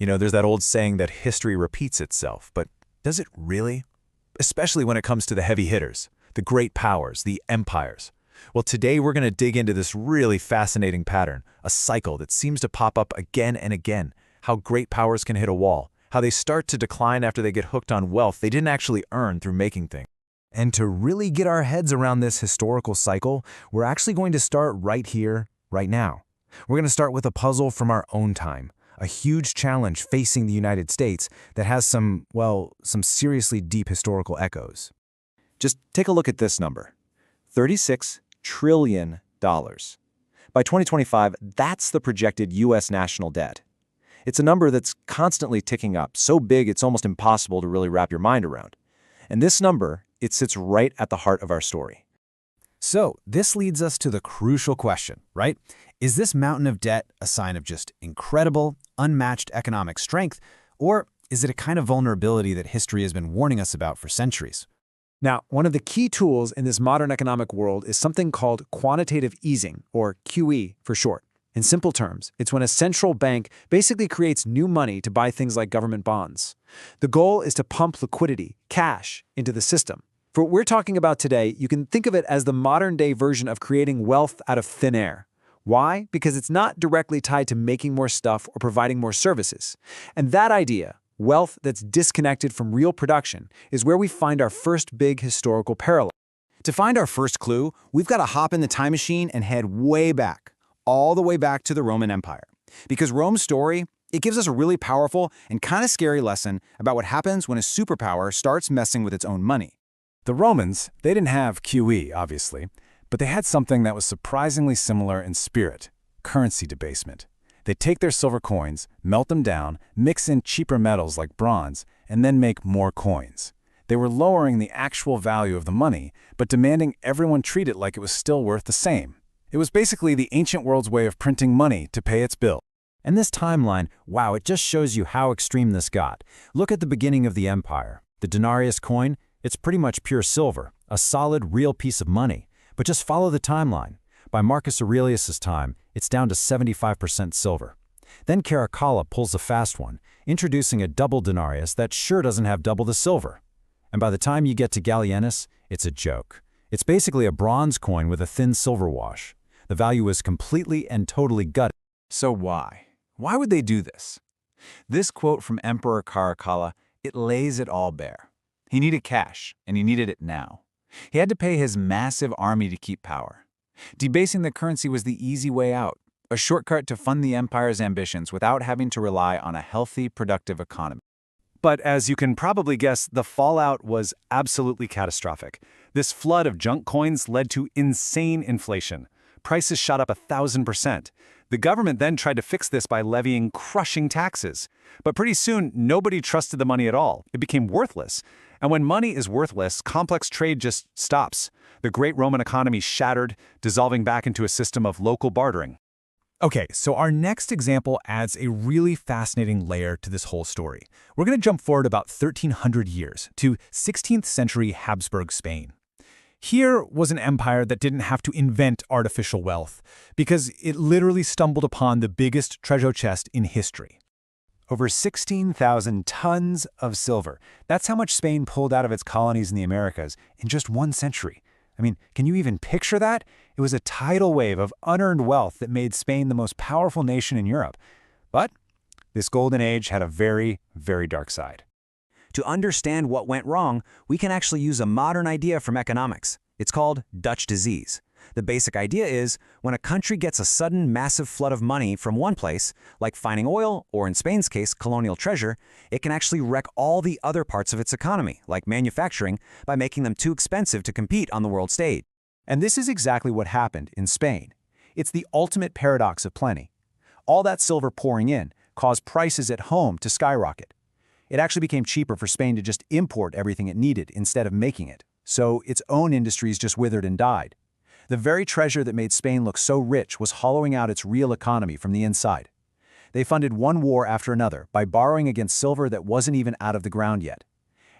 There's that old saying that history repeats itself, but does it really? Especially when it comes to the heavy hitters, the great powers, the empires. Well, today we're going to dig into this really fascinating pattern, a cycle that seems to pop up again and again, how great powers can hit a wall, how they start to decline after they get hooked on wealth they didn't actually earn through making things. And to really get our heads around this historical cycle, we're actually going to start right here, right now. We're going to start with a puzzle from our own time, a huge challenge facing the United States that has some seriously deep historical echoes. Just take a look at this number, $36 trillion. By 2025, that's the projected U.S. national debt. It's a number that's constantly ticking up, so big it's almost impossible to really wrap your mind around. And this number, it sits right at the heart of our story. So this leads us to the crucial question, right? Is this mountain of debt a sign of just incredible, unmatched economic strength, or is it a kind of vulnerability that history has been warning us about for centuries? Now, one of the key tools in this modern economic world is something called quantitative easing, or QE for short. In simple terms, it's when a central bank basically creates new money to buy things like government bonds. The goal is to pump liquidity, cash, into the system. For what we're talking about today, you can think of it as the modern-day version of creating wealth out of thin air. Why? Because it's not directly tied to making more stuff or providing more services. And that idea, wealth that's disconnected from real production, is where we find our first big historical parallel. To find our first clue, we've got to hop in the time machine and head way back, all the way back to the Roman Empire. Because Rome's story, it gives us a really powerful and kind of scary lesson about what happens when a superpower starts messing with its own money. The Romans, they didn't have QE, obviously, but they had something that was surprisingly similar in spirit: currency debasement. They'd take their silver coins, melt them down, mix in cheaper metals like bronze, and then make more coins. They were lowering the actual value of the money, but demanding everyone treat it like it was still worth the same. It was basically the ancient world's way of printing money to pay its bill. And this timeline, wow, it just shows you how extreme this got. Look at the beginning of the empire. The denarius coin, it's pretty much pure silver, a solid, real piece of money. But just follow the timeline. By Marcus Aurelius's time, it's down to 75% silver. Then Caracalla pulls a fast one, introducing a double denarius that sure doesn't have double the silver. And by the time you get to Gallienus, it's a joke. It's basically a bronze coin with a thin silver wash. The value is completely and totally gutted. So why? Why would they do this? This quote from Emperor Caracalla, it lays it all bare. He needed cash, and he needed it now. He had to pay his massive army to keep power. Debasing the currency was the easy way out, a shortcut to fund the empire's ambitions without having to rely on a healthy, productive economy. But as you can probably guess, the fallout was absolutely catastrophic. This flood of junk coins led to insane inflation. Prices shot up 1,000%. The government then tried to fix this by levying crushing taxes. But pretty soon, nobody trusted the money at all. It became worthless. And when money is worthless, complex trade just stops. The great Roman economy shattered, dissolving back into a system of local bartering. Okay, so our next example adds a really fascinating layer to this whole story. We're going to jump forward about 1,300 years to 16th century Habsburg Spain. Here was an empire that didn't have to invent artificial wealth, because it literally stumbled upon the biggest treasure chest in history. Over 16,000 tons of silver. That's how much Spain pulled out of its colonies in the Americas in just one century. I mean, can you even picture that? It was a tidal wave of unearned wealth that made Spain the most powerful nation in Europe. But this golden age had a very, very dark side. To understand what went wrong, we can actually use a modern idea from economics. It's called Dutch disease. The basic idea is, when a country gets a sudden massive flood of money from one place, like finding oil, or in Spain's case, colonial treasure, it can actually wreck all the other parts of its economy, like manufacturing, by making them too expensive to compete on the world stage. And this is exactly what happened in Spain. It's the ultimate paradox of plenty. All that silver pouring in caused prices at home to skyrocket. It actually became cheaper for Spain to just import everything it needed instead of making it. So its own industries just withered and died. The very treasure that made Spain look so rich was hollowing out its real economy from the inside. They funded one war after another by borrowing against silver that wasn't even out of the ground yet.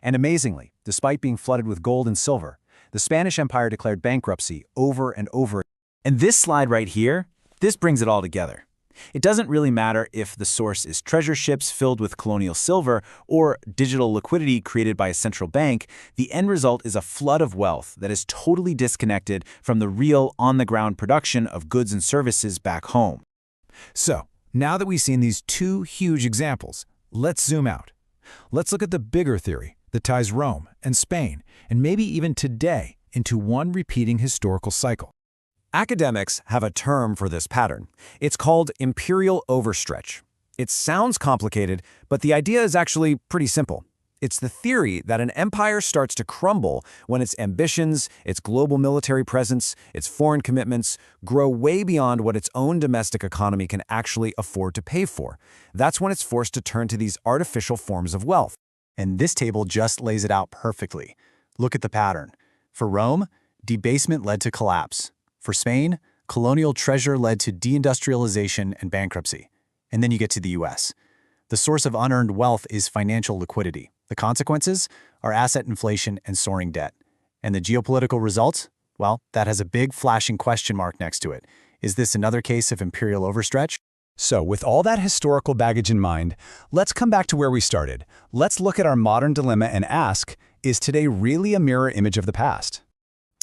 And amazingly, despite being flooded with gold and silver, the Spanish Empire declared bankruptcy over and over. And this slide right here, this brings it all together. It doesn't really matter if the source is treasure ships filled with colonial silver or digital liquidity created by a central bank. The end result is a flood of wealth that is totally disconnected from the real on-the-ground production of goods and services back home. So, now that we've seen these two huge examples, let's zoom out. Let's look at the bigger theory that ties Rome and Spain, and maybe even today, into one repeating historical cycle. Academics have a term for this pattern. It's called Imperial Overstretch. It sounds complicated, but the idea is actually pretty simple. It's the theory that an empire starts to crumble when its ambitions, its global military presence, its foreign commitments grow way beyond what its own domestic economy can actually afford to pay for. That's when it's forced to turn to these artificial forms of wealth. And this table just lays it out perfectly. Look at the pattern. For Rome, debasement led to collapse. For Spain, colonial treasure led to deindustrialization and bankruptcy. And then you get to the US. The source of unearned wealth is financial liquidity. The consequences are asset inflation and soaring debt. And the geopolitical results? Well, that has a big flashing question mark next to it. Is this another case of imperial overstretch? So, with all that historical baggage in mind, let's come back to where we started. Let's look at our modern dilemma and ask, is today really a mirror image of the past?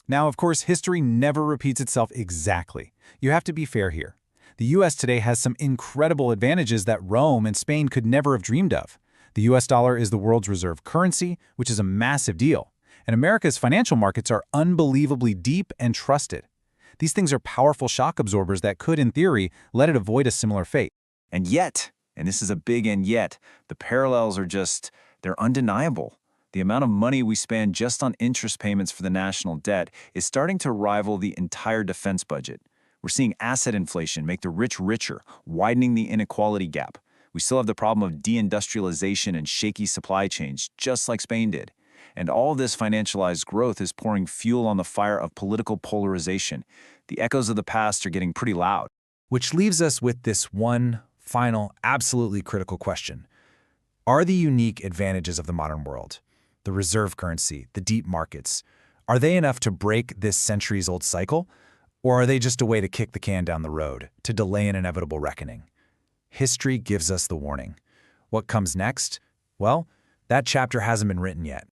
Now, of course, history never repeats itself exactly. You have to be fair here. The US today has some incredible advantages that Rome and Spain could never have dreamed of. The US dollar is the world's reserve currency, which is a massive deal. And America's financial markets are unbelievably deep and trusted. These things are powerful shock absorbers that could, in theory, let it avoid a similar fate. And yet, and this is a big and yet, the parallels are they're undeniable. The amount of money we spend just on interest payments for the national debt is starting to rival the entire defense budget. We're seeing asset inflation make the rich richer, widening the inequality gap. We still have the problem of deindustrialization and shaky supply chains, just like Spain did. And all this financialized growth is pouring fuel on the fire of political polarization. The echoes of the past are getting pretty loud. Which leaves us with this one final, absolutely critical question. Are the unique advantages of the modern world, the reserve currency, the deep markets, are they enough to break this centuries-old cycle? Or are they just a way to kick the can down the road, to delay an inevitable reckoning? History gives us the warning. What comes next? Well, that chapter hasn't been written yet.